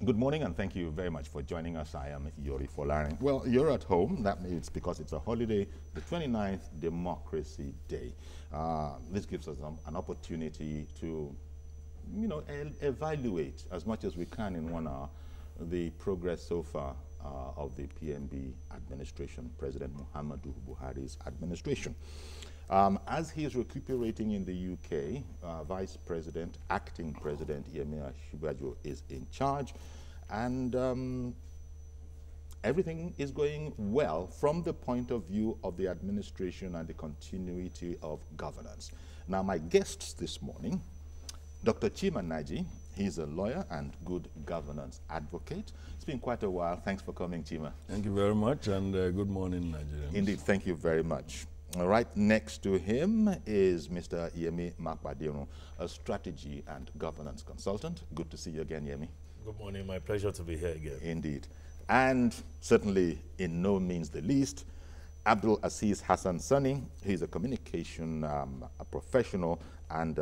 Good morning, and thank you very much for joining us. I am Yori Folarin. Well, you're at home. That means because it's a holiday, the 29th Democracy Day. This gives us an opportunity to, evaluate as much as we can in 1 hour the progress so far of the PMB administration, President Muhammadu Buhari's administration. As he is recuperating in the UK, Vice President, Acting President Yemi Osinbajo is in charge, and everything is going well from the point of view of the administration and the continuity of governance. Now, my guests this morning, Dr. Chima Naji. He's a lawyer and good governance advocate. It's been quite a while. Thanks for coming, Chima. Thank you very much, and good morning, Nigerians. Indeed, thank you very much. Right next to him is Mr. Yemi Makbadiru, a strategy and governance consultant. Good to see you again, Yemi. Good morning. My pleasure to be here again. Indeed. And certainly, in no means the least, Abdul Aziz Hassan Sani. He's a communication a professional and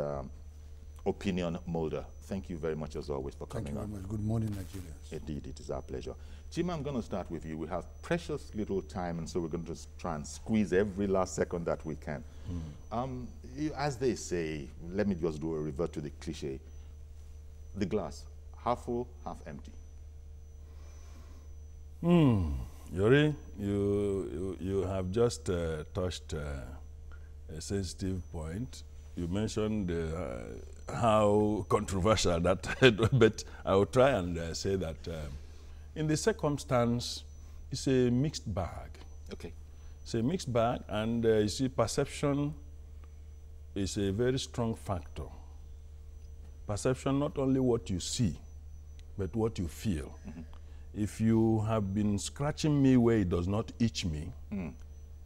opinion molder. Thank you very much, as always, for coming on. Thank you very much. Good morning, Nigerians. Indeed, it is our pleasure. Chima, I'm going to start with you. We have precious little time, and so we're going to try and squeeze every last second that we can. As they say, let me just do a revert to the cliche. The glass, half full, half empty. Yori, you have just touched a sensitive point. You mentioned how controversial that is, but I will try and say that in the circumstance, it's a mixed bag. Okay. It's a mixed bag, and you see, perception is a very strong factor. Perception, not only what you see, but what you feel. If you have been scratching me where it does not itch me,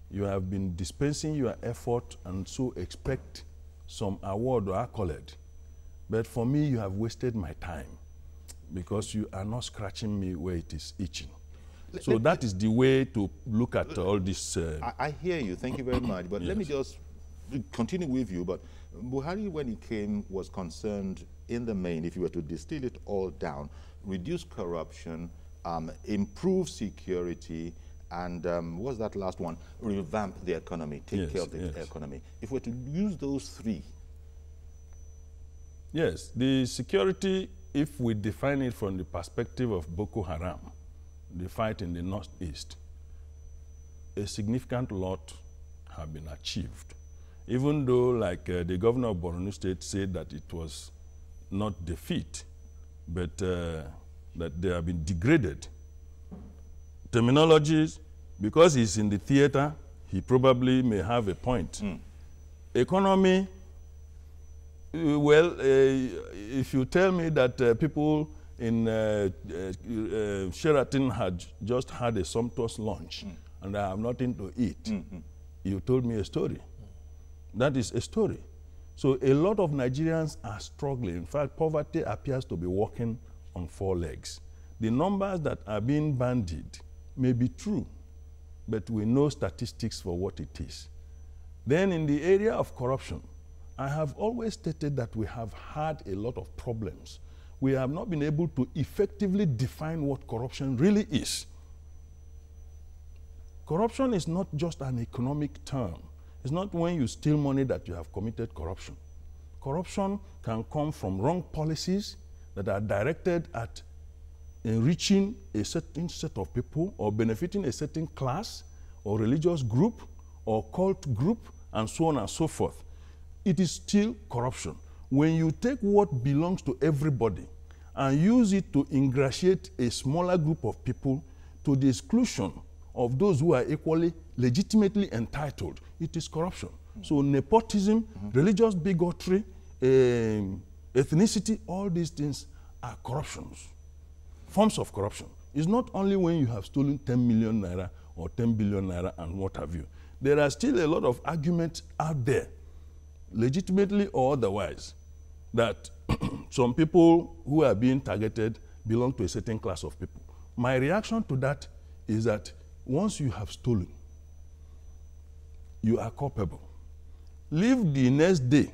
you have been dispensing your effort and so expect some award or accolade. But for me, you have wasted my time because you are not scratching me where it is itching. So that is the way to look at all this. I hear you. Thank you very much. But yes. Let me just continue with you. But Buhari, when he came, was concerned in the main, if you were to distill it all down, reduce corruption, improve security, and what's that last one? Revamp the economy, take care of the economy. If we're to use those three. Yes, the security, if we define it from the perspective of Boko Haram, the fight in the northeast, a significant lot have been achieved. Even though, like the governor of Borno State said that it was not defeat, but that they have been degraded. Terminologies, because he's in the theater, he probably may have a point. Economy, well, if you tell me that people in Sheraton had just had a sumptuous lunch and I have nothing to eat, you told me a story. That is a story. So a lot of Nigerians are struggling. In fact, poverty appears to be walking on 4 legs. The numbers that are being bandied may be true, but we know statistics for what it is. Then in the area of corruption, I have always stated that we have had a lot of problems. We have not been able to effectively define what corruption really is. Corruption is not just an economic term. It's not when you steal money that you have committed corruption. Corruption can come from wrong policies that are directed at enriching a certain set of people or benefiting a certain class or religious group or cult group and so on and so forth. It is still corruption. When you take what belongs to everybody and use it to ingratiate a smaller group of people to the exclusion of those who are equally legitimately entitled, it is corruption. So nepotism, religious bigotry, ethnicity, all these things are corruptions, forms of corruption. It's not only when you have stolen 10 million naira or 10 billion naira and what have you. There are still a lot of arguments out there, legitimately or otherwise, that some people who are being targeted belong to a certain class of people. My reaction to that is that once you have stolen, you are culpable. Leave the next day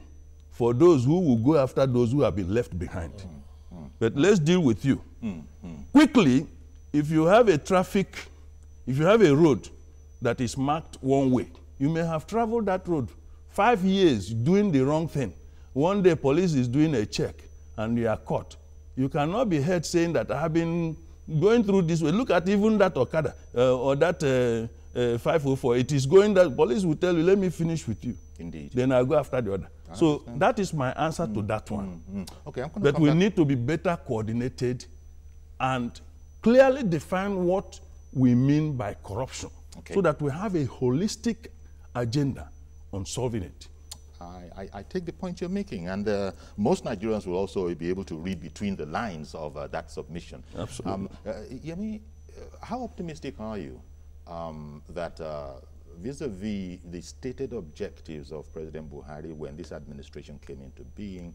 for those who will go after those who have been left behind. But let's deal with you. Quickly, if you have a road that is marked one way, you may have traveled that road 5 years doing the wrong thing. One day police is doing a check and you are caught. You cannot be heard saying that I have been going through this way. Look at even that Okada or that 504. It is going that police will tell you, let me finish with you. Indeed. Then I'll go after the other. So that is my answer to that one. Okay, I'm But we need to be better coordinated and clearly define what we mean by corruption, so that we have a holistic agenda on solving it. I take the point you're making, and most Nigerians will also be able to read between the lines of that submission. Absolutely. Yemi, how optimistic are you that vis-a-vis the stated objectives of President Buhari when this administration came into being,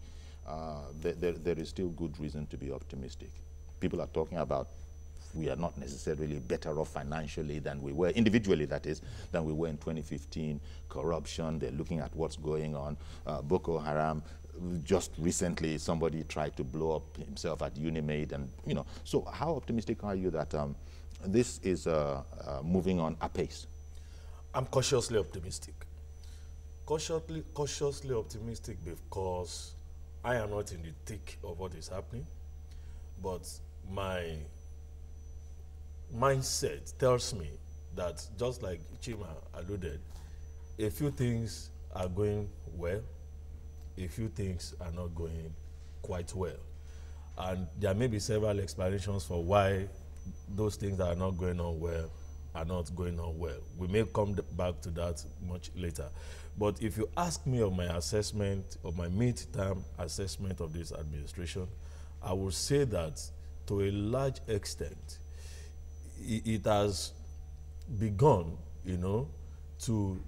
there is still good reason to be optimistic? People are talking about we are not necessarily better off financially than we were, individually that is, than we were in 2015. Corruption, they're looking at what's going on. Boko Haram, just recently somebody tried to blow up himself at Unimaid, and so how optimistic are you that this is moving on apace? I'm cautiously optimistic. Cautiously optimistic because I am not in the thick of what is happening, but my mindset tells me that, just like Chima alluded, a few things are going well, a few things are not going quite well. And there may be several explanations for why those things that are not going on well are not going on well. We may come back to that much later. But if you ask me of my assessment, of my midterm assessment of this administration, I would say that to a large extent, it has begun, to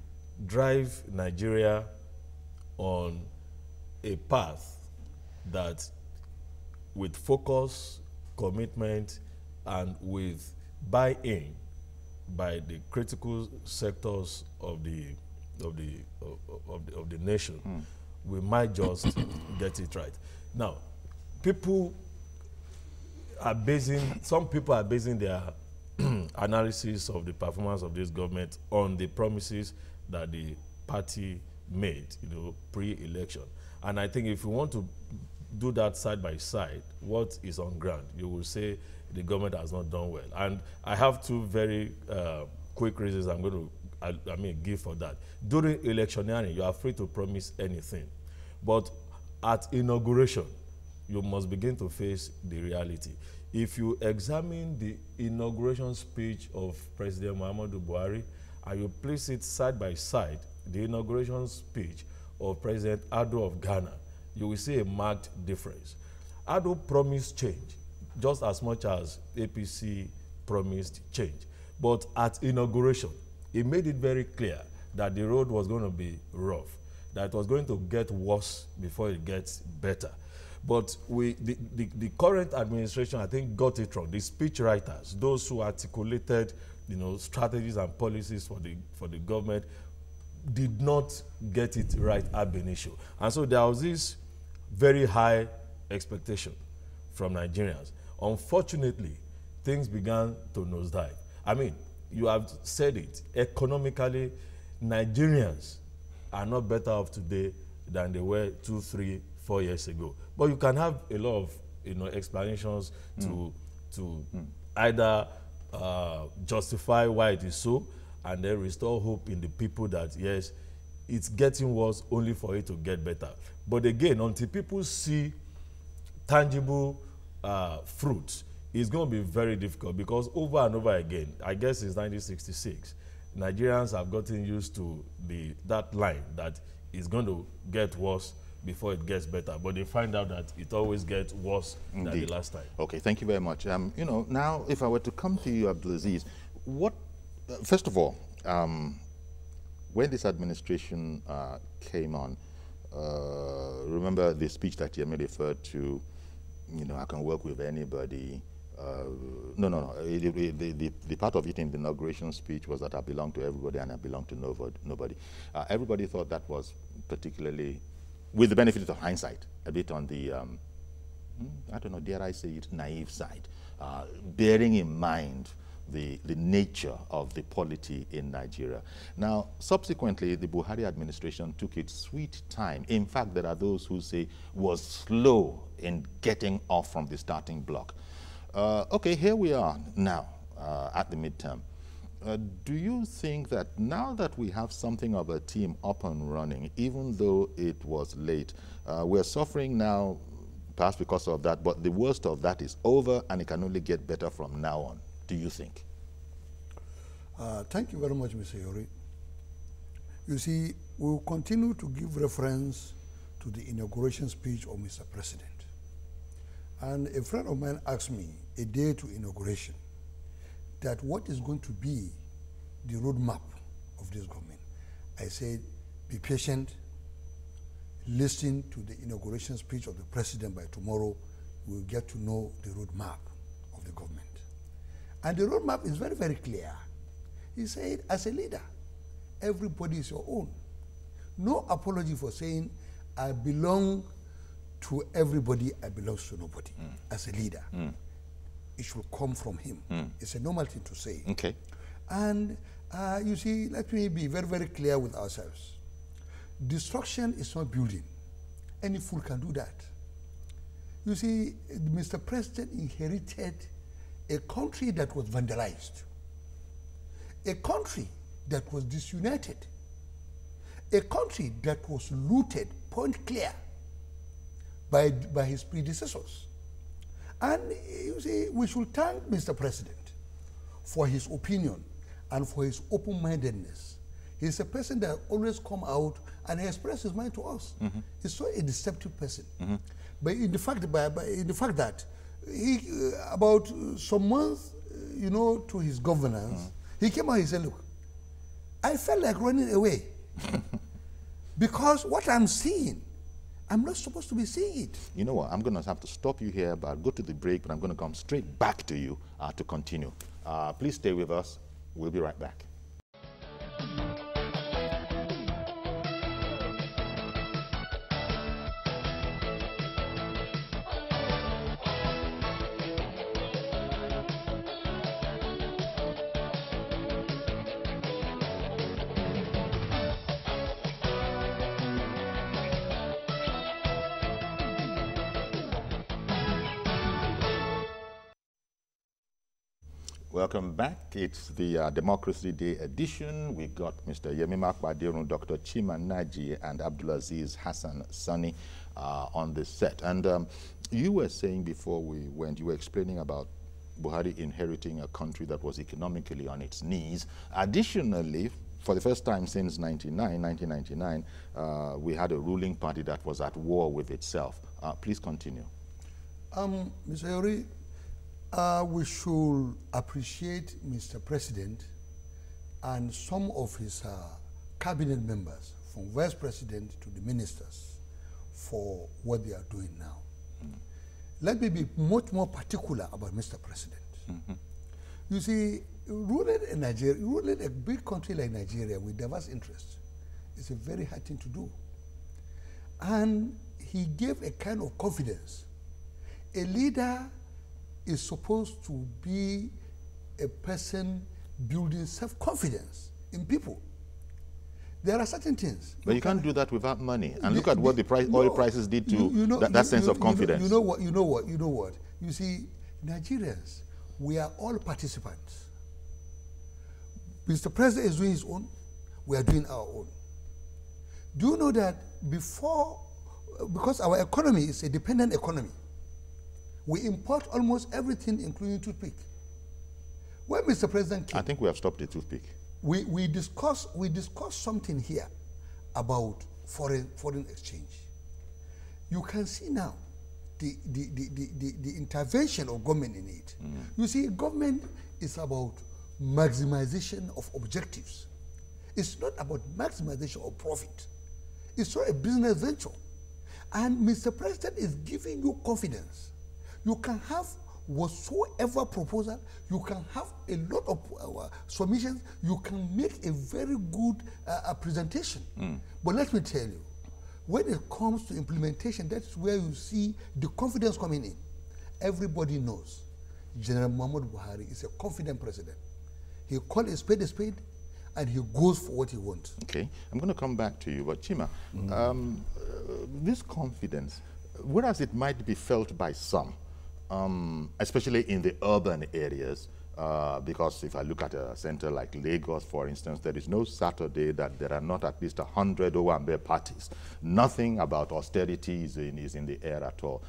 drive Nigeria on a path that, with focus, commitment, and with buy-in by the critical sectors of the nation, we might just get it right. Now, some people are basing their analysis of the performance of this government on the promises that the party made, pre-election. And I think if you want to do that side by side, what is on ground, you will say the government has not done well. And I have two very quick reasons I'm going to give for that. During electioneering, you are free to promise anything. But at inauguration, you must begin to face the reality. If you examine the inauguration speech of President Muhammadu Buhari and you place it side by side, the inauguration speech of President Addo of Ghana, you will see a marked difference. Addo promised change just as much as APC promised change. But at inauguration, he made it very clear that the road was going to be rough, that it was going to get worse before it gets better. But the current administration, I think, got it wrong. The speech writers, those who articulated, strategies and policies for the government, did not get it right ab initio. And so there was this very high expectation from Nigerians. Unfortunately, things began to nosedive. I mean, you have said it. Economically, Nigerians are not better off today than they were 2, 3, 4 years ago. But you can have a lot of explanations to either justify why it is so, and then restore hope in the people that, yes, it's getting worse only for it to get better. But again, until people see tangible fruits, it's going to be very difficult, because over and over again, I guess since 1966, Nigerians have gotten used to that line that it's going to get worse before it gets better. But they find out that it always gets worse than the last time. Okay, thank you very much. Now, if I were to come to you, Abdulaziz, first of all, when this administration came on, remember the speech that Yemi referred to, I can work with anybody. No. The part of it in the inauguration speech was that I belong to everybody and I belong to nobody. Everybody thought that was particularly, with the benefit of hindsight, a bit on the I don't know, dare I say it, naive side, bearing in mind the nature of the polity in Nigeria. Now, subsequently, the Buhari administration took its sweet time. In fact, there are those who say was slow in getting off from the starting block. Okay, here we are now at the midterm. Do you think that now that we have something of a team up and running, even though it was late, we're suffering now, perhaps because of that, but the worst of that is over and it can only get better from now on, do you think? Thank you very much, Mr. Yori. You see, we will continue to give reference to the inauguration speech of Mr. President. And a friend of mine asked me a day to inauguration that what is going to be the roadmap of this government. I said, be patient, listen to the inauguration speech of the president. By tomorrow, we'll get to know the roadmap of the government. And the roadmap is very, very clear. He said, as a leader, everybody is your own. No apology for saying, I belong to everybody, I belong to nobody. As a leader, it should come from him. It's a normal thing to say. Okay. And you see, let me be very, very clear with ourselves. Destruction is not building. Any fool can do that. You see, Mr. President inherited a country that was vandalized, a country that was disunited, a country that was looted, point clear, by his predecessors. And you see, we should thank Mr. President for his opinion and for his open-mindedness. He's a person that always come out and express his mind to us. He's not a deceptive person. But in the fact, in the fact that he, about some months, you know, to his governance, he came out and he said, look, I felt like running away because what I'm seeing, I'm not supposed to be seeing it. You know what, I'm going to have to stop you here, but I'll go to the break, but I'm going to come straight back to you to continue. Please stay with us. We'll be right back. Welcome back. It's the Democracy Day edition. We've got Mr. Yemi Makwadirun, Dr. Chima Naji, and Abdulaziz Hassan Sani on the set. And you were saying before we went, you were explaining about Buhari inheriting a country that was economically on its knees. Additionally, for the first time since 1999, we had a ruling party that was at war with itself. Please continue. Mr. Yori, we should appreciate Mr. President and some of his cabinet members, from vice president to the ministers, for what they are doing now. Let me be much more particular about Mr. President. You see, ruling in Nigeria, ruling a big country like Nigeria with diverse interests is a very hard thing to do. And he gave a kind of confidence. A leader is supposed to be a person building self-confidence in people. There are certain things. But you can't do that without money. And look at what the oil prices did to that sense of confidence. You know what. You see, Nigerians, we are all participants. Mr. President is doing his own, we are doing our own. Do you know that because our economy is a dependent economy, we import almost everything, including toothpick. When Mr. President came, I think we have stopped the toothpick. We discussed something here about foreign exchange. You can see now the intervention of government in it. You see, government is about maximization of objectives. It's not about maximization of profit. It's not a business venture. And Mr. President is giving you confidence. You can have whatsoever proposal, you can have a lot of submissions, you can make a very good presentation. But let me tell you, when it comes to implementation, that's where you see the confidence coming in. Everybody knows General Muhammadu Buhari is a confident president. He calls a spade, and he goes for what he wants. Okay, I'm going to come back to you, but Chima, this confidence, whereas it might be felt by some, especially in the urban areas, because if I look at a center like Lagos, for instance, there is no Saturday that there are not at least 100 Owambe parties. Nothing about austerity is in the air at all.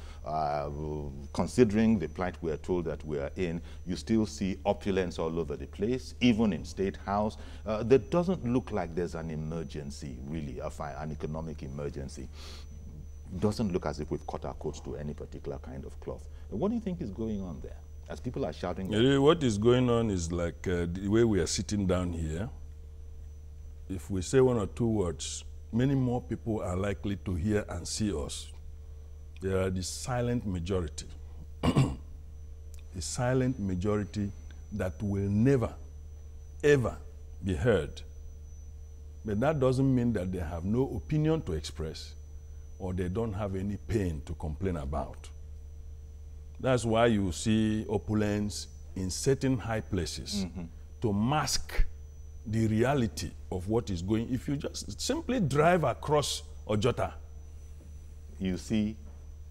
Considering the plight we are told that we are in, you still see opulence all over the place, even in State House. There doesn't look like there's an emergency, really, an economic emergency. Doesn't look as if we've cut our coats to any particular kind of cloth. What do you think is going on there? As people are shouting... What is going on is like the way we are sitting down here. If we say one or two words, many more people are likely to hear and see us. There are the silent majority. The silent majority that will never, ever be heard. But that doesn't mean that they have no opinion to express or they don't have any pain to complain about. That's why you see opulence in certain high places to mask the reality of what is going. If you just simply drive across Ojota, you see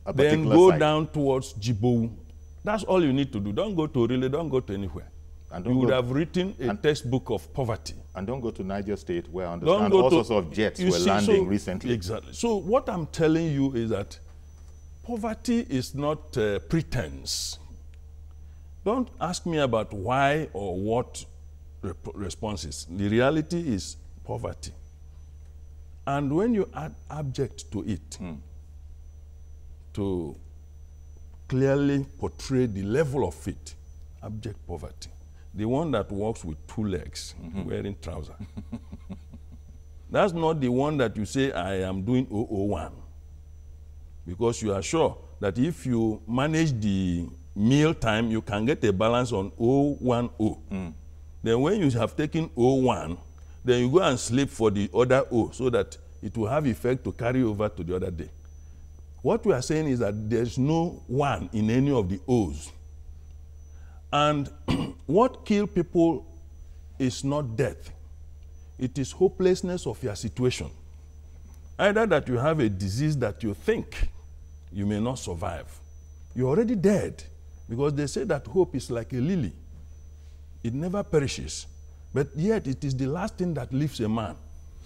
a particular then go site. down towards Djibou. That's all you need to do. Don't go to Orile, don't go to anywhere. And you would have written a textbook of poverty. And don't go to Niger State, where I understand all sorts of jets were landing recently. Exactly. So what I'm telling you is that poverty is not pretense. Don't ask me about why or what responses. The reality is poverty. And when you add abject to it, to clearly portray the level of it, abject poverty, the one that walks with two legs, wearing trousers. That's not the one that you say, I am doing 001. Because you are sure that if you manage the meal time, you can get a balance on 010. Then when you have taken 01, then you go and sleep for the other O so that it will have effect to carry over to the other day. What we are saying is that there's no 1 in any of the O's. And what kills people is not death. It is hopelessness of your situation. Either that you have a disease that you think you may not survive. You're already dead, because they say that hope is like a lily. It never perishes, but yet it is the last thing that leaves a man.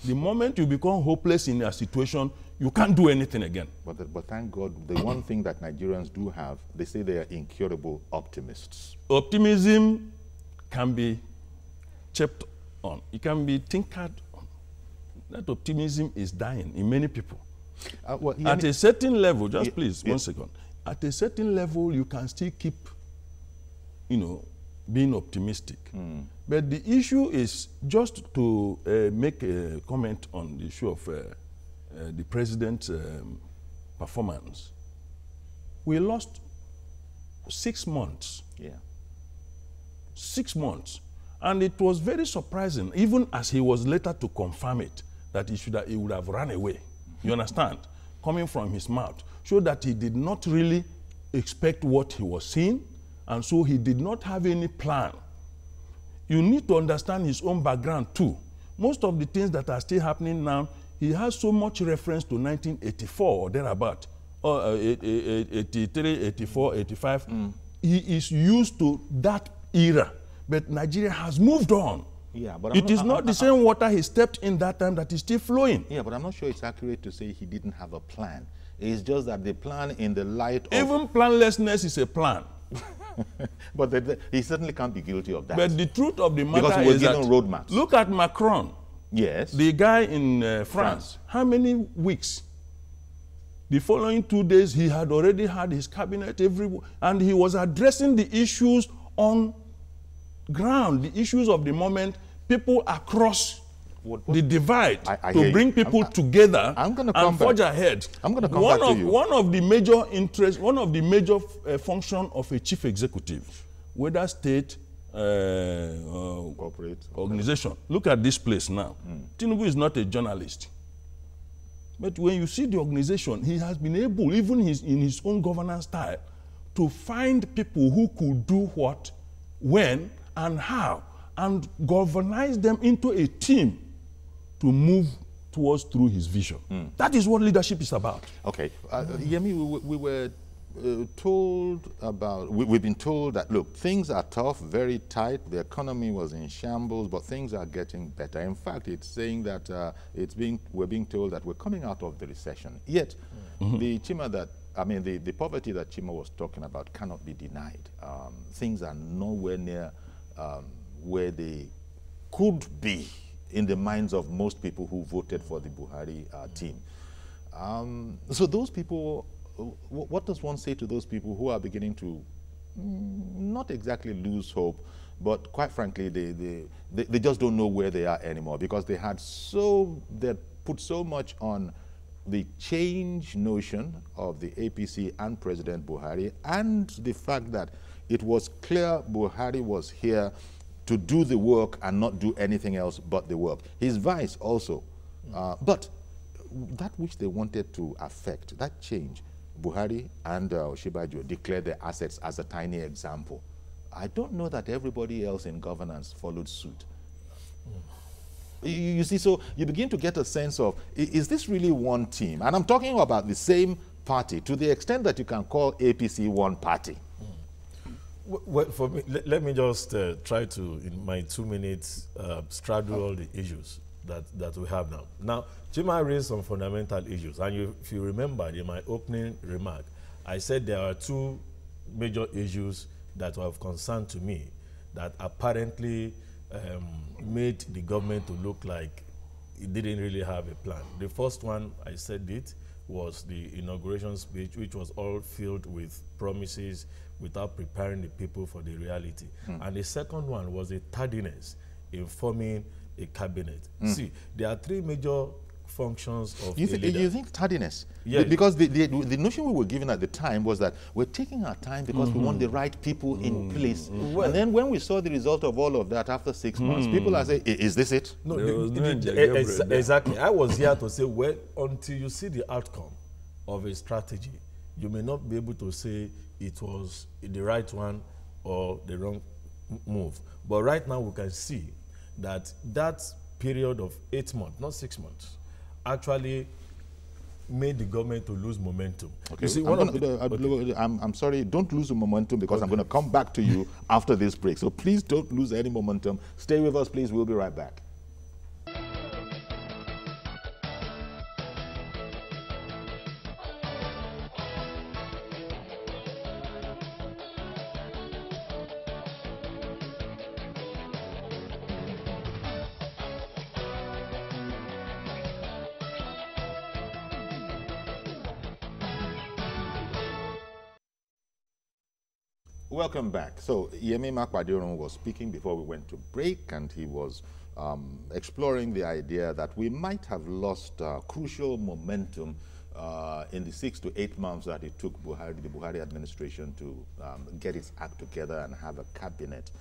The moment you become hopeless in a situation, you can't do anything again. But thank God, the one thing that Nigerians do have, they say they are incurable optimists. Optimism can be chipped on. It can be tinkered on. That optimism is dying in many people. At a certain level, just please, 1 second. At a certain level, you can still keep, being optimistic. But the issue is, just to make a comment on the issue of the president's performance. We lost 6 months. 6 months. And it was very surprising, even as he was later to confirm it, that he would have run away. You understand? Coming from his mouth, showed that he did not really expect what he was seeing, and so he did not have any plan. You need to understand his own background too. Most of the things that are still happening now, he has so much reference to 1984 or thereabout, or 83, 84, 85. He is used to that era, but Nigeria has moved on. But it is not the same water he stepped in that time that is still flowing. But I'm not sure it's accurate to say he didn't have a plan. It's just that the plan in the light of... Even planlessness is a plan. But he certainly can't be guilty of that. But the truth of the matter because we're is that... given roadmaps. Look at Macron. Yes. The guy in France. How many weeks? The following 2 days, he had already had his cabinet and he was addressing the issues on ground, the issues of the moment, people across the divide to bring people together and forge ahead. I'm going to come back to you. One of the major interests, one of the major function of a chief executive, whether state, corporate organization. Look at this place now. Tinubu is not a journalist. But when you see the organization, he has been able, even in his own governance style, to find people who could do what, when, and how, and galvanize them into a team to move through his vision. That is what leadership is about. Okay. Yemi, we were told about, we've been told that, look, things are tough, very tight, the economy was in shambles, but things are getting better. In fact, it's saying that we're being told that we're coming out of the recession. Yet, the poverty that Chima was talking about cannot be denied. Things are nowhere near where they could be in the minds of most people who voted for the Buhari team. So those people, what does one say to those people who are beginning to not exactly lose hope, but quite frankly, they just don't know where they are anymore because they put so much on the change notion of the APC and President Buhari, and the fact that it was clear Buhari was here to do the work and not do anything else but the work. His vice also. But that which they wanted to affect, that change, Buhari and Osinbajo declared their assets as a tiny example. I don't know that everybody else in governance followed suit. You see, so you begin to get a sense of, is this really one team? And I'm talking about the same party, to the extent that you can call APC one party. Well, for me, let me just try to, in my 2 minutes, straddle all the issues that we have now. Now, Chima raised some fundamental issues, and if you remember in my opening remark, I said there are 2 major issues that were of concern to me that apparently made the government to look like it didn't really have a plan. The first one, I said it, was the inauguration speech, which was all filled with promises without preparing the people for the reality. And the second one was a tardiness in forming a cabinet. See, there are 3 major functions of a leader. You think tardiness? Yeah. Because the notion we were given at the time was that we're taking our time because we want the right people in place. Well, and then when we saw the result of all of that after 6 months, people are saying, is this it? No, Exactly. I was here to say, well, until you see the outcome of a strategy, you may not be able to say it was the right one or the wrong move. But right now we can see that that period of 8 months, not 6 months, actually made the government to lose momentum. Okay. You see, I'm sorry, don't lose the momentum because I'm going to come back to you after this break. So please don't lose any momentum. Stay with us, please. We'll be right back. Welcome back. So Yemi Makwadirun was speaking before we went to break, and he was exploring the idea that we might have lost crucial momentum in the 6 to 8 months that it took the Buhari administration to get its act together and have a cabinet.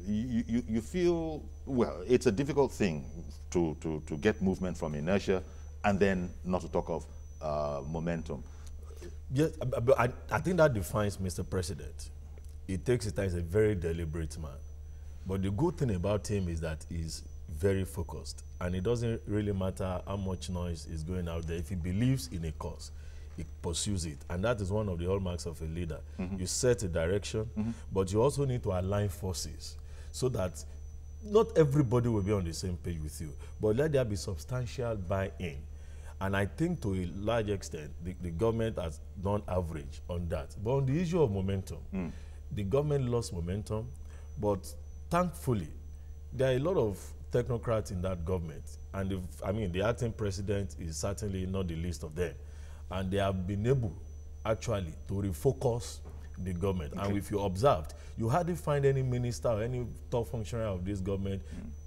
You feel, well, it's a difficult thing to get movement from inertia and then not to talk of momentum. Yes, but I think that defines Mr. President. He takes his time, he's a very deliberate man. But the good thing about him is that he's very focused. And it doesn't really matter how much noise is going out there. If he believes in a cause, he pursues it. And that is one of the hallmarks of a leader. You set a direction, but you also need to align forces so that not everybody will be on the same page with you, but let there be substantial buy-in. And I think to a large extent, the government has done average on that. But on the issue of momentum, the government lost momentum, but thankfully, there are a lot of technocrats in that government. And the acting president is certainly not the least of them. And they have been able, actually, to refocus the government. Okay. And if you observed, you hardly find any minister or any top functionary of this government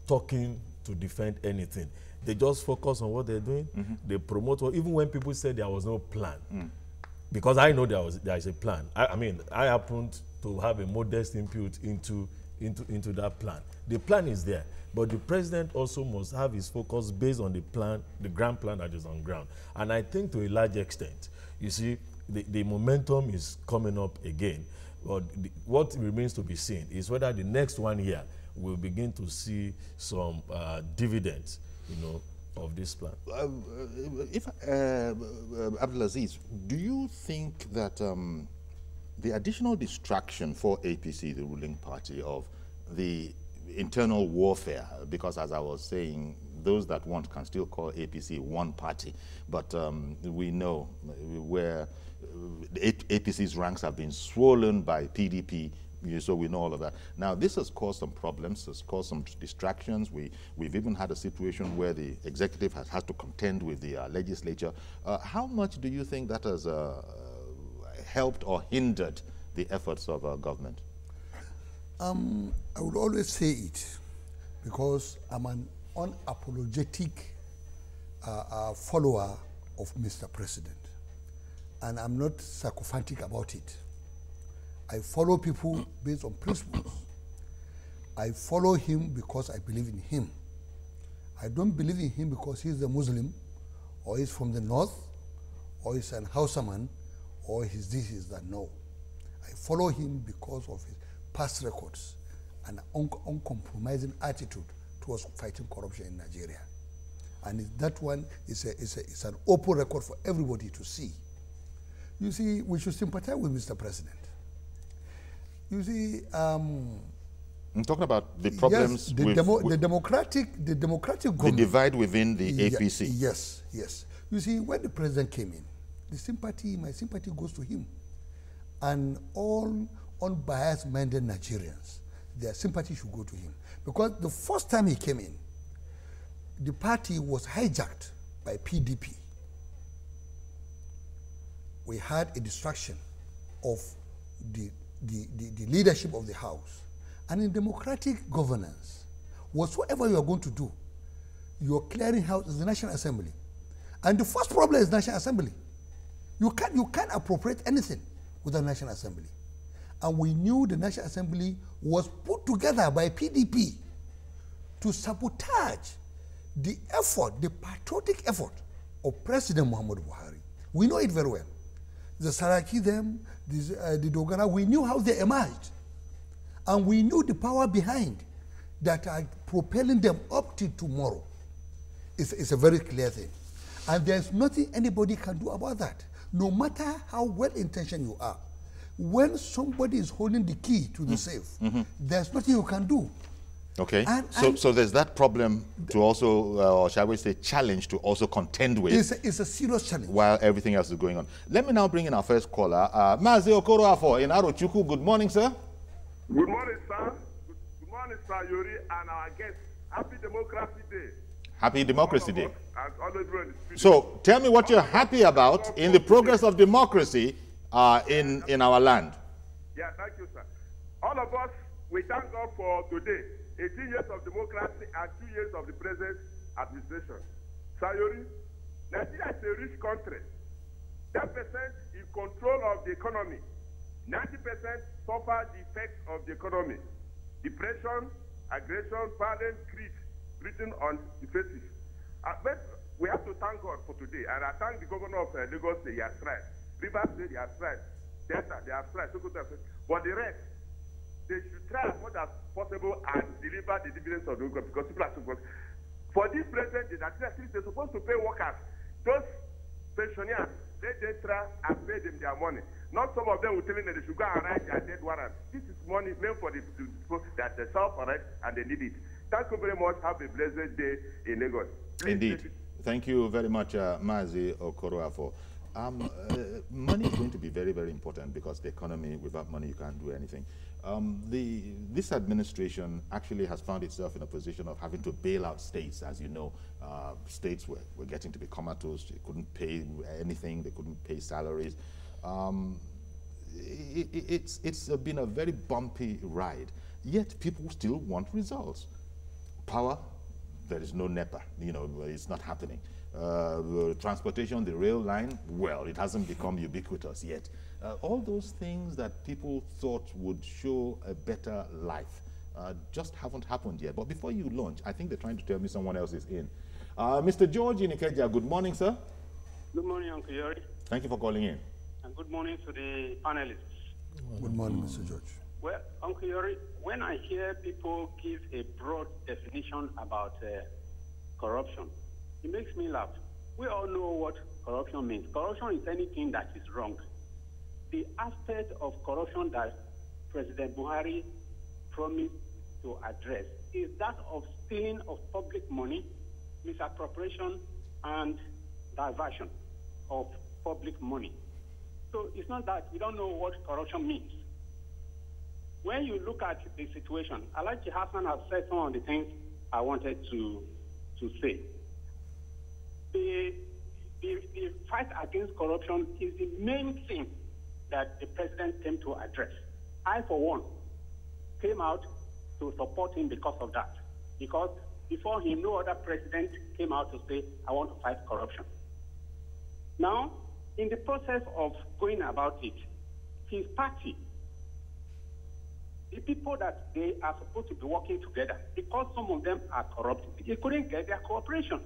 talking to defend anything. They just focus on what they're doing. They promote, even when people said there was no plan. Because I know there is a plan. I happened to have a modest input into into that plan. The plan is there, but the president also must have his focus based on the plan, the grand plan that is on ground. And I think to a large extent, you see, the momentum is coming up again. But what remains to be seen is whether the next 1 year we'll begin to see some dividends, you know, of this plan. Abdulaziz, do you think that the additional distraction for APC, the ruling party, of the internal warfare, because as I was saying, those that want can still call APC one party, but we know where APC's ranks have been swollen by PDP, so we know all of that. Now, this has caused some problems, has caused some distractions. We've even had a situation where the executive has to contend with the legislature. How much do you think that has helped or hindered the efforts of government? I would always say it because I'm an unapologetic follower of Mr. President, and I'm not sycophantic about it. I follow people based on principles. I follow him because I believe in him. I don't believe in him because he's a Muslim, or he's from the north, or he's an Hausaman, or he's this, he's that. No. I follow him because of his past records and uncompromising attitude towards fighting corruption in Nigeria. And that one is an open record for everybody to see. You see, we should sympathize with Mr. President. You see, I'm talking about the problems yes, the democratic government. The divide within the APC. Yes, yes. You see, when the president came in, my sympathy goes to him. And all unbiased-minded Nigerians, their sympathy should go to him. Because the first time he came in, the party was hijacked by PDP. We had a distraction of the leadership of the House. And in democratic governance, whatsoever you are going to do, your clearinghouse is the National Assembly. And the first problem is National Assembly. You can't appropriate anything without National Assembly. And we knew the National Assembly was put together by PDP to sabotage the effort, the patriotic effort of President Muhammadu Buhari. We know it very well. The Saraki, the Dogara, we knew how they emerged. And we knew the power behind that are propelling them up to tomorrow. It's a very clear thing. And there's nothing anybody can do about that. No matter how well-intentioned you are, when somebody is holding the key to the safe, there's nothing you can do. Okay, so there's that problem to also, or shall we say, challenge to also contend with. It's a serious challenge. While everything else is going on. Let me now bring in our first caller, Mazi Okoroafo in Arochukwu. Good morning, sir. Good morning, sir. Good morning, sir, Yuri, and our guest. Happy Democracy Day. Happy Democracy Day. So, tell me what you're happy about in the progress of democracy in our land. Yeah, thank you, sir. All of us, we thank God for today. 18 years of democracy and 2 years of the present administration. Sayori, Nigeria is a rich country. 10% in control of the economy. 90% suffer the effects of the economy. Depression, aggression, violence, greed written on the faces. But we have to thank God for today. And I thank the governor of Lagos State, he has tried. Rivers State, he has tried. Delta, they have tried. But the rest, they should try as much as possible and deliver the dividends of the government, because people are supposed. For this president, they're supposed to pay workers. Those pensioners, let them try and pay them their money. Not some of them will tell them that they should go and write their dead warrant. This is money meant for the people that they serve for it and they need it. Thank you very much. Have a blessed day in Lagos. Indeed. Thank you very much, Mazi Okoroafo. Money is going to be very, very important because the economy, without money, you can't do anything. This administration actually has found itself in a position of having to bail out states. As you know, states were getting to be comatose. They couldn't pay anything. They couldn't pay salaries. It's been a very bumpy ride. Yet people still want results. Power, there is no NEPA. You know, it's not happening. Transportation, the rail line, well, it hasn't become ubiquitous yet. All those things that people thought would show a better life just haven't happened yet. But before you launch, I think they're trying to tell me someone else is in. Mr. George in Ikeja, good morning, sir. Good morning, Uncle Yori. Thank you for calling in. And good morning to the panelists. Good morning, Mr. George. Well, Uncle Yori, when I hear people give a broad definition about corruption, it makes me laugh. We all know what corruption means. Corruption is anything that is wrong. The aspect of corruption that President Buhari promised to address is that of stealing of public money, misappropriation, and diversion of public money. So it's not that we don't know what corruption means. When you look at the situation, Alaji Hassan has said some of the things I wanted to say. The fight against corruption is the main thing that the president came to address. I, for one, came out to support him because of that. Because before him, no other president came out to say, I want to fight corruption. Now, in the process of going about it, his party, the people that they are supposed to be working together, because some of them are corrupt, they couldn't get their cooperation.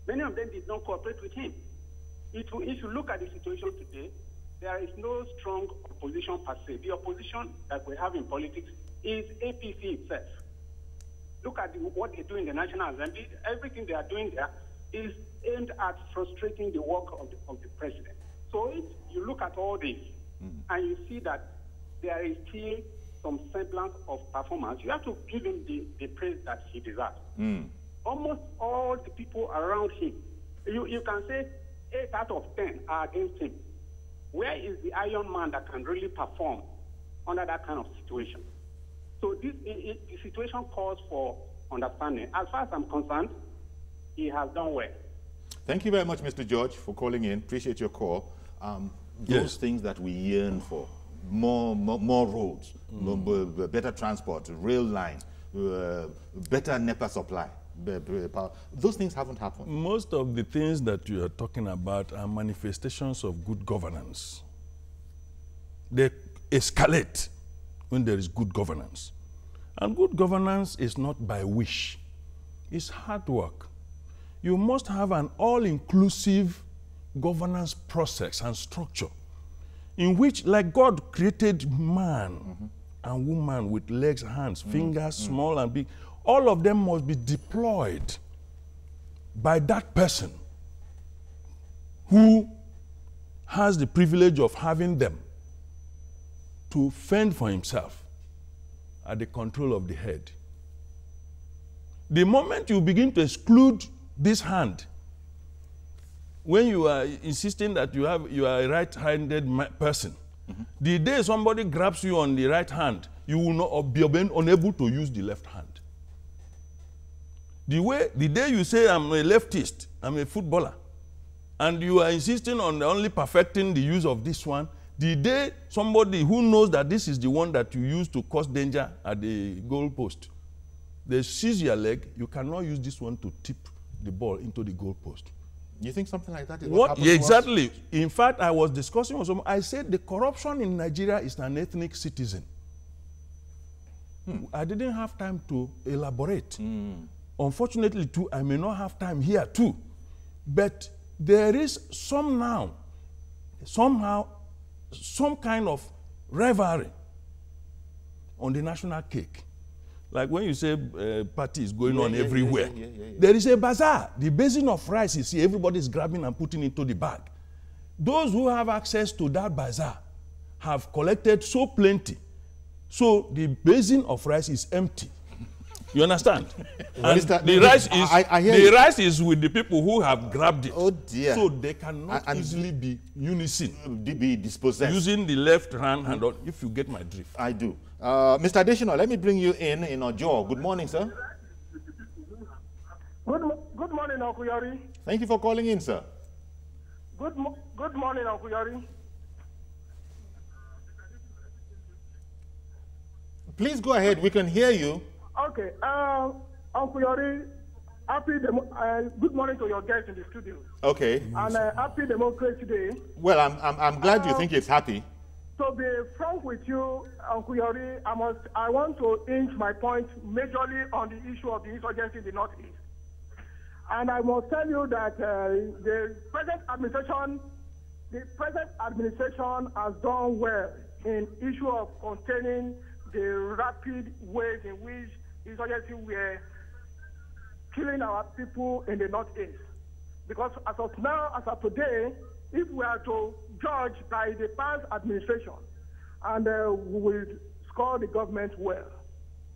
Many of them did not cooperate with him. If you look at the situation today, there is no strong opposition per se. The opposition that we have in politics is APC itself. Look at what they do in the National Assembly. Everything they are doing there is aimed at frustrating the work of the president. So if you look at all this and you see that there is still some semblance of performance, you have to give him the praise that he deserves. Almost all the people around him, you can say 8 out of 10 are against him. Where is the Iron Man that can really perform under that kind of situation? So the situation calls for understanding. As far as I'm concerned, he has done well. Thank you very much, Mr. George, for calling in. Appreciate your call. Those things that we yearn for, more roads, better transport, rail line, better NEPA supply. Those things haven't happened. Most of the things that you are talking about are manifestations of good governance. They escalate when there is good governance. And good governance is not by wish. It's hard work. You must have an all-inclusive governance process and structure in which, like God created man and woman with legs, hands, fingers, small and big, all of them must be deployed by that person who has the privilege of having them to fend for himself at the control of the head. The moment you begin to exclude this hand, when you are insisting that you are a right-handed person, the day somebody grabs you on the right hand, you will not be unable to use the left hand. The day you say, I'm a leftist, I'm a footballer, and you are insisting on only perfecting the use of this one, the day somebody who knows that this is the one that you use to cause danger at the goal post, they seize your leg, you cannot use this one to tip the ball into the goal post. You think something like that is what happened exactly. To us? In fact, I was discussing with someone, I said the corruption in Nigeria is an ethnic citizen. I didn't have time to elaborate. Unfortunately, too, I may not have time here, too. But there is somehow some kind of rivalry on the national cake. Like when you say party is going on everywhere. There is a bazaar. The basin of rice is here. Everybody is grabbing and putting into the bag. Those who have access to that bazaar have collected so plenty. So the basin of rice is empty. You understand? And the rice is with the people who have grabbed it. Oh dear. So they cannot easily be unison. Be dispossessed. Using the left hand, if you get my drift. I do. Mr. Additional, let me bring you in Ojo. Good morning, sir. Good morning, Uncle Yori. Thank you for calling in, sir. Good morning, Uncle Yori. Please go ahead. We can hear you. Okay. Uncle Yori, good morning to your guests in the studio. Okay. And happy Democracy Day. Well, I'm glad you think it's happy. To be frank with you, Uncle Yori, I want to hinge my point majorly on the issue of the insurgency in the Northeast. And I must tell you that the present administration has done well in issue of containing the rapid ways in which insurgency were killing our people in the Northeast. Because as of now, as of today, if we are to judge by the past administration, and we will score the government well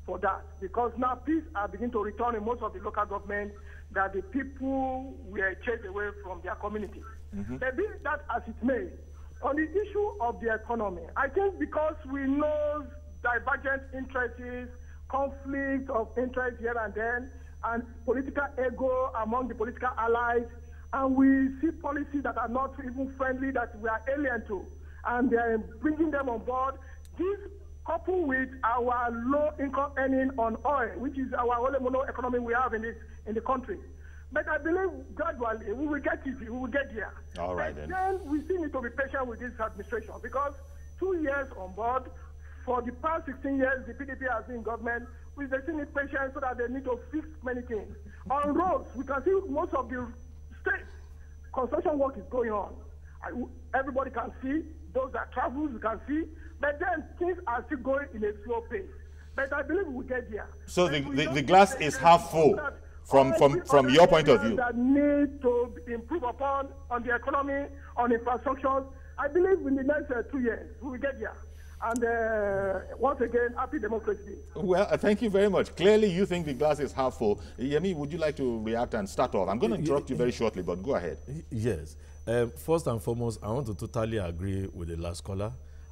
for that. Because now peace are beginning to return in most of the local government that the people were chased away from their community. But be that as it may, on the issue of the economy, I think because we know divergent interests, conflict of interest here and then, and political ego among the political allies, and we see policies that are not even friendly, that we are alien to, and they are bringing them on board. This, coupled with our low income earning on oil, which is our only mono economy we have in the country. But I believe gradually we will get it, we will get there. All right, then we still need to be patient with this administration, because 2 years on board, for the past 16 years, the PDP has been in government. We still need patience so that they need to fix many things. On roads, we can see most of the state construction work is going on. Everybody can see, those that travel, we can see, but then things are still going in a slow pace. But I believe we'll get there. So the glass is half full from your point of view. That need to improve upon on the economy, on infrastructure. I believe in the next 2 years, we will get there. And once again, happy democracy. Well, thank you very much. Clearly, you think the glass is half full. Yemi, would you like to react and start off? I'm going to interrupt you very shortly, but go ahead. Yes. First and foremost, I want to totally agree with the last caller,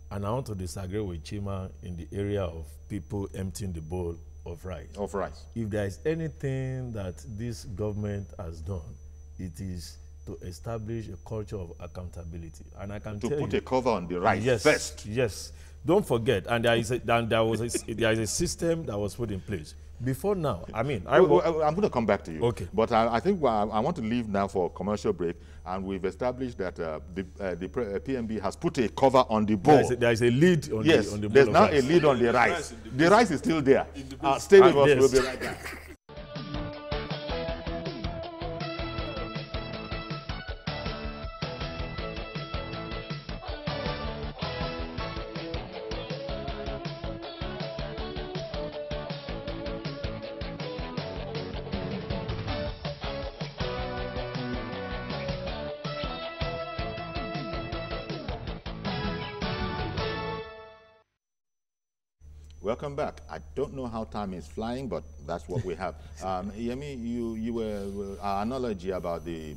and I want to disagree with Chima in the area of people emptying the bowl of rice. If there is anything that this government has done, it is to establish a culture of accountability. And I can tell you, to put a cover on the rice first. Yes. Don't forget, and there is a system that was put in place. Before now, I mean, I'm going to come back to you. Okay. But I think I want to leave now for a commercial break, and we've established that the PMB has put a cover on the bowl. There is a lid on the bowl. There's now a lid on the rice. The rice is still there. Stay with us. We'll be right back. Welcome back. I don't know how time is flying, but that's what we have. Yemi, you were our analogy about the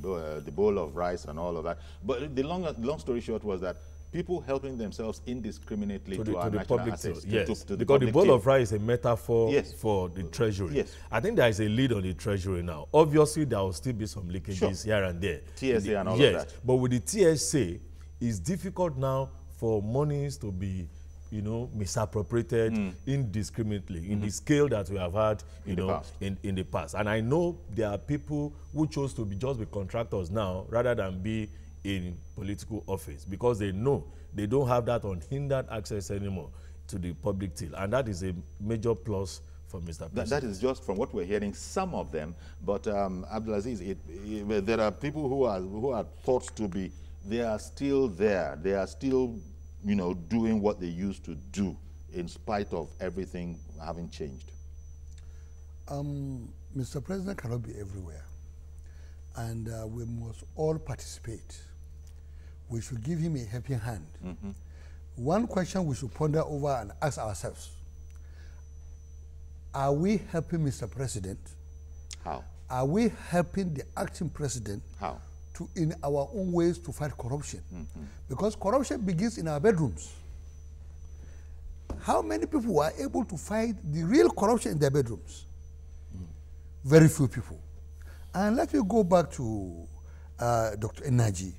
bowl of rice and all of that. But the long story short was that people helping themselves indiscriminately to our national assets. Yes, because the bowl of rice is a metaphor for the treasury. Yes. I think there is a lead on the treasury now. Obviously, there will still be some leakages here and there. TSA and all of that. But with the TSA, it's difficult now for monies to be misappropriated indiscriminately in the scale that we have had, in the past. And I know there are people who chose to just be contractors now rather than be in political office, because they know they don't have that unhindered access anymore to the public till. And that is a major plus for Mr. President. That is just from what we're hearing, some of them. But Abdulaziz, there are people who are thought to be, they are still there. They are still doing what they used to do in spite of everything having changed. Mr. President cannot be everywhere. And we must all participate. We should give him a helping hand. One question we should ponder over and ask ourselves: are we helping Mr. President? How? Are we helping the acting president? How? In our own ways to fight corruption? Because corruption begins in our bedrooms. How many people were able to fight the real corruption in their bedrooms? Very few people. And let me go back to Dr. Enaji.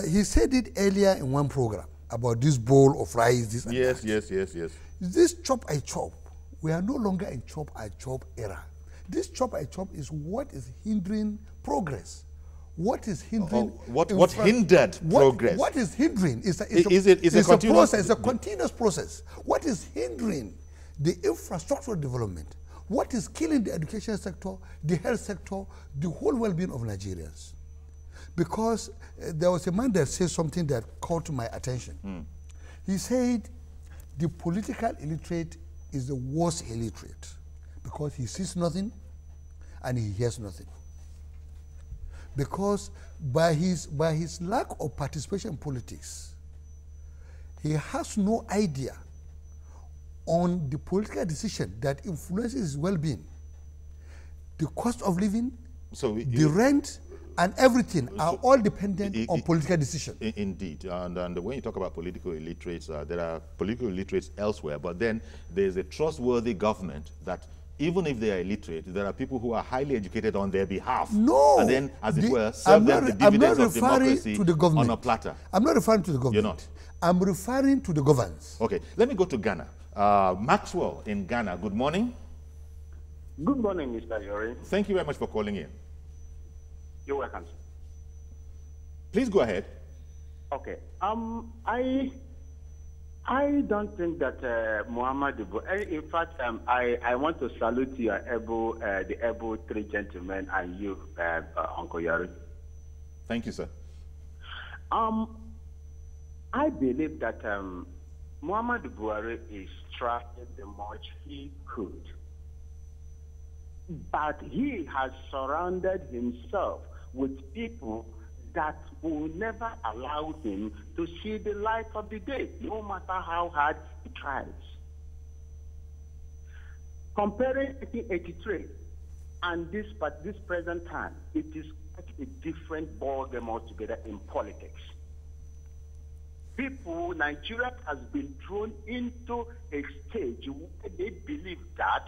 He said it earlier in one program about this bowl of rice, this and that. Yes. This chop I chop, we are no longer in chop I chop era. This chop I chop is what is hindering progress. What is hindering? What hindered progress? What is hindering? Is a process. It's a continuous process. What is hindering the infrastructural development? What is killing the education sector, the health sector, the whole well-being of Nigerians? Because there was a man that said something that caught my attention. He said the political illiterate is the worst illiterate because he sees nothing and he hears nothing. Because by his lack of participation in politics, he has no idea on the political decision that influences his well-being. The cost of living, the rent, and everything are all dependent on political decision. Indeed. And when you talk about political illiterates, there are political illiterates elsewhere, but then there's a trustworthy government that even if they are illiterate, there are people who are highly educated on their behalf. No. And then, as it were, serve them the dividends of democracy on a platter. I'm not referring to the government. You're not? I'm referring to the governance. Okay. Let me go to Ghana. Maxwell in Ghana, good morning. Good morning, Mr. Yori. Thank you very much for calling in. You're welcome. Please go ahead. Okay. I don't think that Muhammadu Buhari. In fact, I want to salute you, the able three gentlemen, and you, Uncle Yori. Thank you, sir. I believe that Muhammadu Buhari is trying the much he could, but he has surrounded himself with people that will never allow him to see the light of the day, no matter how hard he tries. Comparing 1983 and this present time, it is quite a different ballgame altogether in politics. Nigeria has been thrown into a stage where they believe that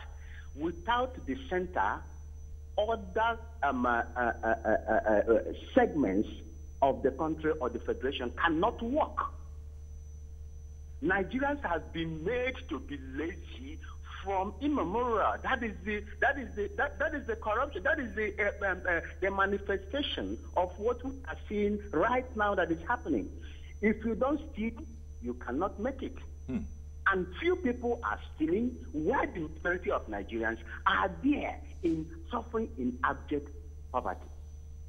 without the center, other segments of the country or the federation cannot work. Nigerians have been made to be lazy from immemorial. That is the corruption. That is the manifestation of what we are seeing right now that is happening. If you don't steal, you cannot make it. And few people are stealing, while the majority of Nigerians are there suffering in abject poverty.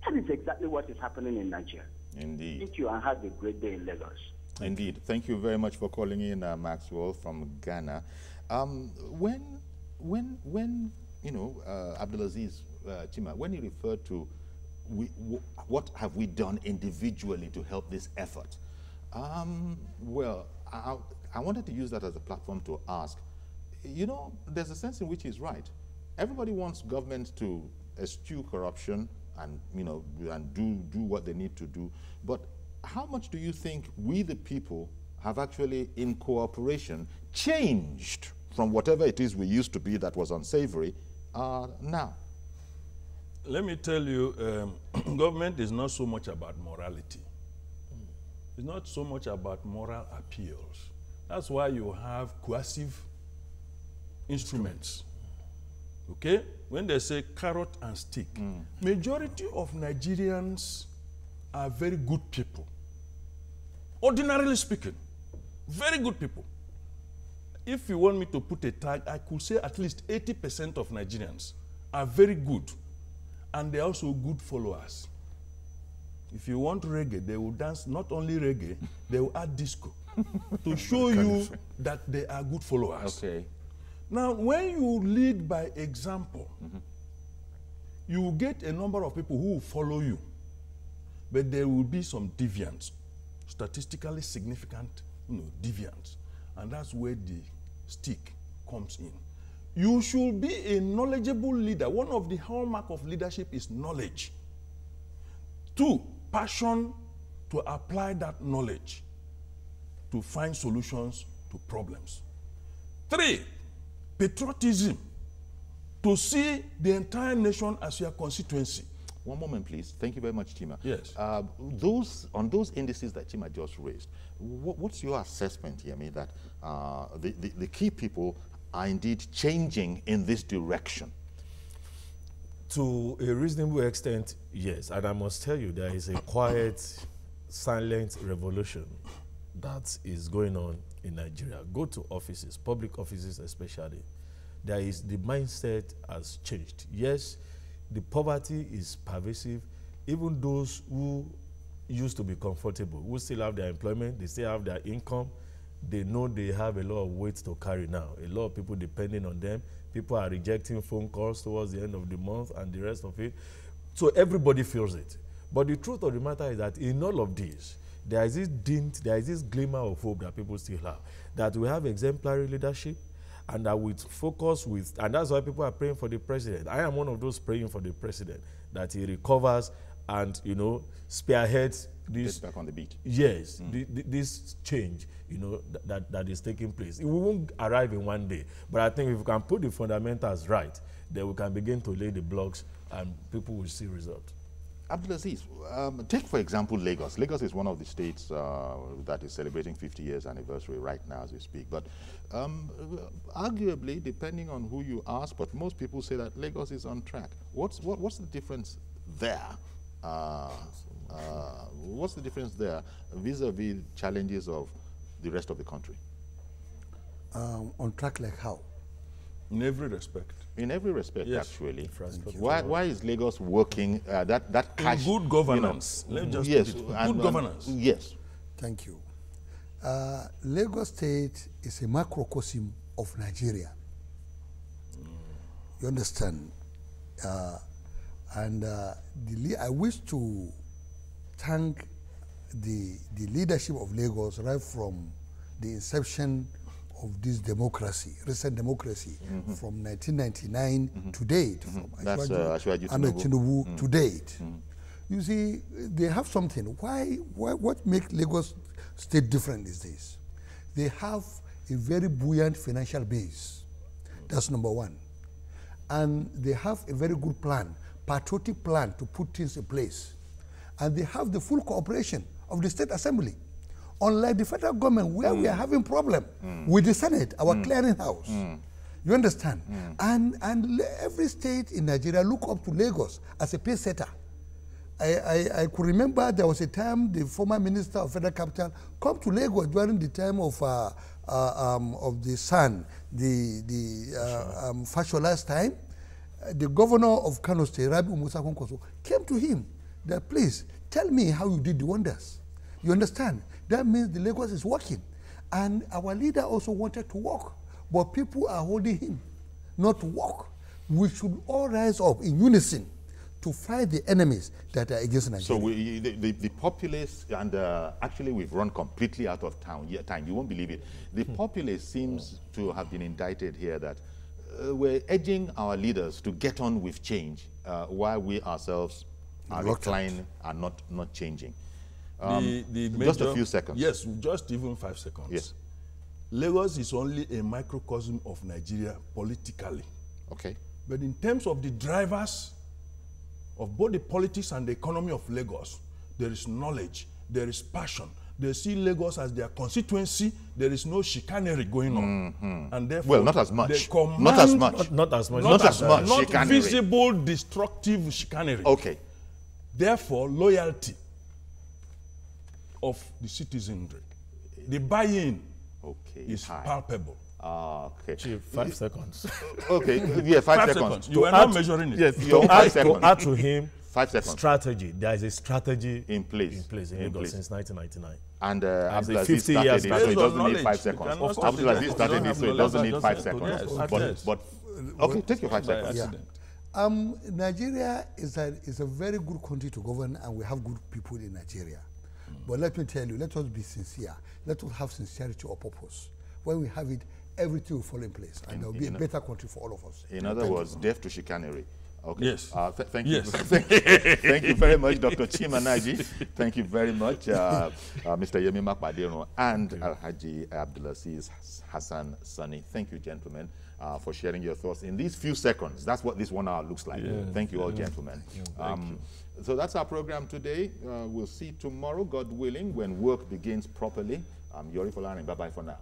That is exactly what is happening in Nigeria. Indeed. Thank you, and have a great day in Lagos. Indeed. Thank you very much for calling in, Maxwell from Ghana. When Abdulaziz Chima, when he referred to what have we done individually to help this effort, well, I wanted to use that as a platform to ask, there's a sense in which he's right. Everybody wants government to eschew corruption and, and do what they need to do. But how much do you think we, the people, have actually, in cooperation, changed from whatever it is we used to be that was unsavory now? Let me tell you, government is not so much about morality. It's not so much about moral appeals. That's why you have coercive instruments. Okay? When they say carrot and stick, majority of Nigerians are very good people. Ordinarily speaking, very good people. If you want me to put a tag, I could say at least 80% of Nigerians are very good, and they're also good followers. If you want reggae, they will dance not only reggae, they will add disco to show you that they are good followers. Okay. Now, when you lead by example, you will get a number of people who will follow you, but there will be some deviants, statistically significant, deviants, and that's where the stick comes in. You should be a knowledgeable leader. One of the hallmarks of leadership is knowledge. 2, passion to apply that knowledge to find solutions to problems. 3, patriotism, to see the entire nation as your constituency. One moment, please. Thank you very much, Chima. Yes. On those indices that Chima just raised, what's your assessment here? I mean, that the key people are indeed changing in this direction? To a reasonable extent, yes. And I must tell you, there is a quiet, silent revolution that is going on in Nigeria. Go to offices, public offices especially. There is, the mindset has changed. Yes, the poverty is pervasive. Even those who used to be comfortable, who still have their employment, they still have their income, they know they have a lot of weight to carry now. A lot of people depending on them. People are rejecting phone calls towards the end of the month and the rest of it. So everybody feels it. But the truth of the matter is that in all of this, there is this dint, there is this glimmer of hope that people still have. That we have exemplary leadership, and that with focus with, and that's why people are praying for the president. I am one of those praying for the president, that he recovers and, you know, spearheads this. Get back on the beat. Yes, this change, you know, that is taking place. It won't arrive in one day, but I think if we can put the fundamentals right, then we can begin to lay the blocks and people will see results. Abdulaziz, take for example Lagos. Lagos is one of the states that is celebrating 50 years anniversary right now as we speak. But arguably, depending on who you ask, but most people say that Lagos is on track. What's the difference there? What's the difference there vis-a-vis challenges of the rest of the country? On track like how? In every respect. In every respect, yes. actually. Why is Lagos working that cash? In good governance. You know, let's just yes, good governance. Yes. Thank you. Lagos State is a macrocosm of Nigeria. You understand? I wish to thank the leadership of Lagos right from the inception of this democracy, recent democracy, from 1999 to date, from Ashwaji Tinubu to date. You see, they have something. What makes Lagos State different these days? They have a very buoyant financial base. That's number one. And they have a very good plan, patriotic plan to put things in place. And they have the full cooperation of the State Assembly. Unlike the federal government, where we are having problem with the Senate, our clearinghouse. You understand? And every state in Nigeria look up to Lagos as a pace setter. I could remember there was a time the former minister of federal capital come to Lagos during the time of the son, Fashola's time. The governor of Kano State, Rabi Musa Konkoso, came to him that, please, tell me how you did the wonders. You understand? That means the Lagos is working. And our leader also wanted to work, but people are holding him not to work. We should all rise up in unison to fight the enemies that are against Nigeria. So the populace, and actually we've run completely out of time, you won't believe it. The populace seems to have been indicted here that we're edging our leaders to get on with change while we ourselves are reclining and not changing. Just a few seconds. Yes, just even 5 seconds. Yes. Lagos is only a microcosm of Nigeria politically. Okay. But in terms of the drivers of both the politics and the economy of Lagos, there is knowledge, there is passion. They see Lagos as their constituency. There is no chicanery going on. And therefore, well, not as much. They command, not as much. Not as much. Not as much. Not chicanery. visible, destructive chicanery. Okay. Therefore, loyalty of the citizenry, the buy-in is palpable. Okay. Chief, 5 seconds. Okay, yeah, 5 seconds. You are not measuring it. Yes, to 5 seconds. add to him, 5 seconds. strategy. There is a strategy in place in Lagos since 1999. And Abdulaziz 50 years started it, so it doesn't knowledge. need 5 seconds. Abdulaziz started it, so it doesn't need 5 seconds. But okay, take your 5 seconds. Yeah. Nigeria is a very good country to govern, and we have good people in Nigeria. But let me tell you, let us be sincere. Let us have sincerity or purpose. When we have it, everything will fall in place, and there will be a better country for all of us. In other words, deaf to chicanery. Okay. Yes. Thank you. Thank you very much, Dr. Chimanaji. Thank you very much, Mr. Yemi Makpadero and Alhaji Abdulaziz Hassan Sani. Thank you, gentlemen, for sharing your thoughts in these few seconds. That's what this 1 hour looks like. Yeah. Thank you all, gentlemen. Thank you. So that's our program today. We'll see tomorrow, God willing, when work begins properly. I'm Yori Folani. Bye-bye for now.